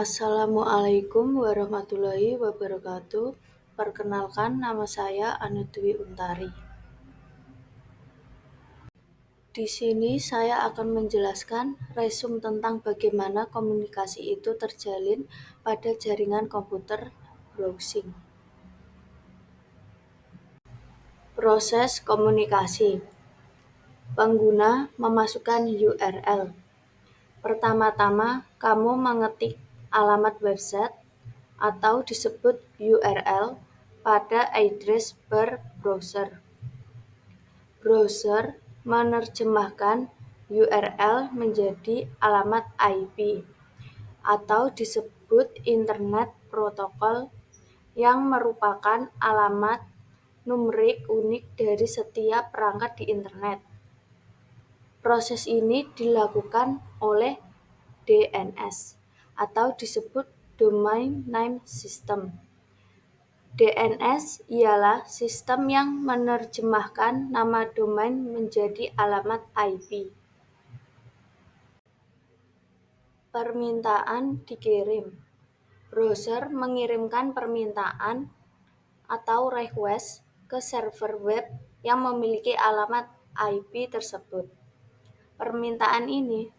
Assalamualaikum warahmatullahi wabarakatuh. Perkenalkan, nama saya Anu Dwi Untari. Di sini saya akan menjelaskan resum tentang bagaimana komunikasi itu terjalin pada jaringan komputer browsing. Proses komunikasi. Pengguna memasukkan URL. Pertama-tama, kamu mengetik alamat website atau disebut URL pada address bar browser. Browser menerjemahkan URL menjadi alamat IP atau disebut Internet Protocol yang merupakan alamat numerik unik dari setiap perangkat di internet. Proses ini dilakukan oleh DNS atau disebut Domain Name System. DNS ialah sistem yang menerjemahkan nama domain menjadi alamat IP. Permintaan dikirim. Browser mengirimkan permintaan atau request ke server web yang memiliki alamat IP tersebut. Permintaan ini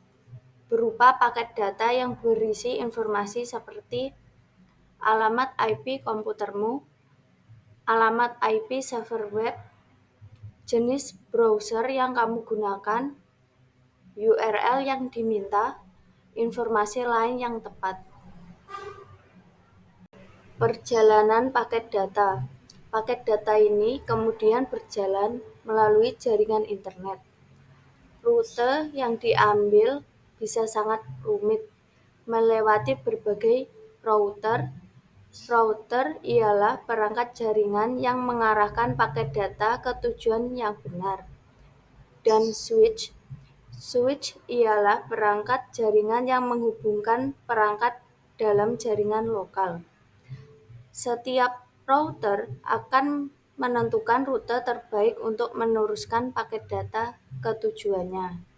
berupa paket data yang berisi informasi seperti alamat IP komputermu, alamat IP server web, jenis browser yang kamu gunakan, URL yang diminta, informasi lain yang tepat. Perjalanan paket data. Paket data ini kemudian berjalan melalui jaringan internet. Rute yang diambil bisa sangat rumit, melewati berbagai router. Router ialah perangkat jaringan yang mengarahkan paket data ke tujuan yang benar. Dan switch. Switch ialah perangkat jaringan yang menghubungkan perangkat dalam jaringan lokal. Setiap router akan menentukan rute terbaik untuk meneruskan paket data ke tujuannya.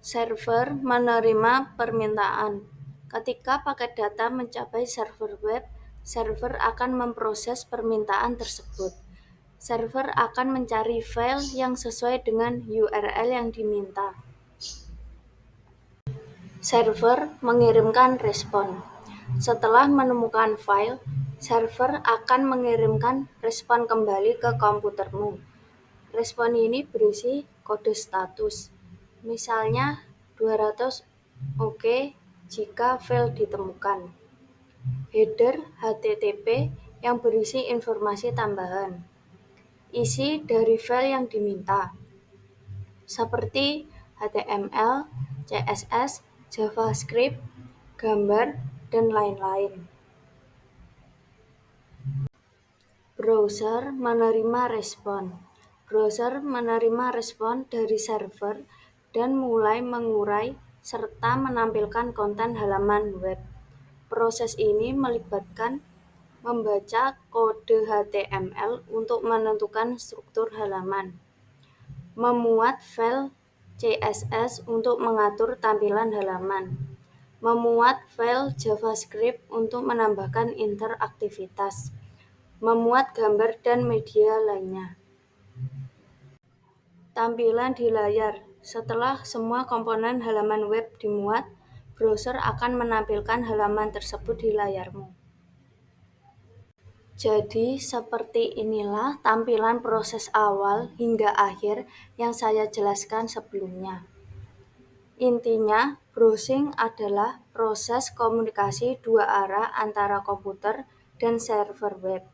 Server menerima permintaan. Ketika paket data mencapai server web, server akan memproses permintaan tersebut. Server akan mencari file yang sesuai dengan URL yang diminta. Server mengirimkan respon. Setelah menemukan file, server akan mengirimkan respon kembali ke komputermu. Respon ini berisi kode status. Misalnya 200 oke jika file ditemukan. Header HTTP yang berisi informasi tambahan. Isi dari file yang diminta, seperti HTML, CSS, JavaScript, gambar, dan lain-lain. Browser menerima respon. Browser menerima respon dari server dan mulai mengurai serta menampilkan konten halaman web. Proses ini melibatkan membaca kode HTML untuk menentukan struktur halaman, memuat file CSS untuk mengatur tampilan halaman, memuat file JavaScript untuk menambahkan interaktivitas, memuat gambar dan media lainnya. Tampilan di layar. Setelah semua komponen halaman web dimuat, browser akan menampilkan halaman tersebut di layarmu. Jadi, seperti inilah tampilan proses awal hingga akhir yang saya jelaskan sebelumnya. Intinya, browsing adalah proses komunikasi dua arah antara komputer dan server web.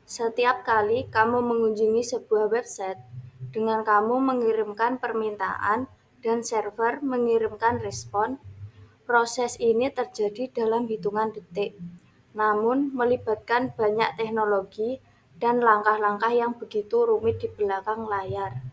Setiap kali kamu mengunjungi sebuah website, dengan kamu mengirimkan permintaan dan server mengirimkan respon, proses ini terjadi dalam hitungan detik, namun melibatkan banyak teknologi dan langkah-langkah yang begitu rumit di belakang layar.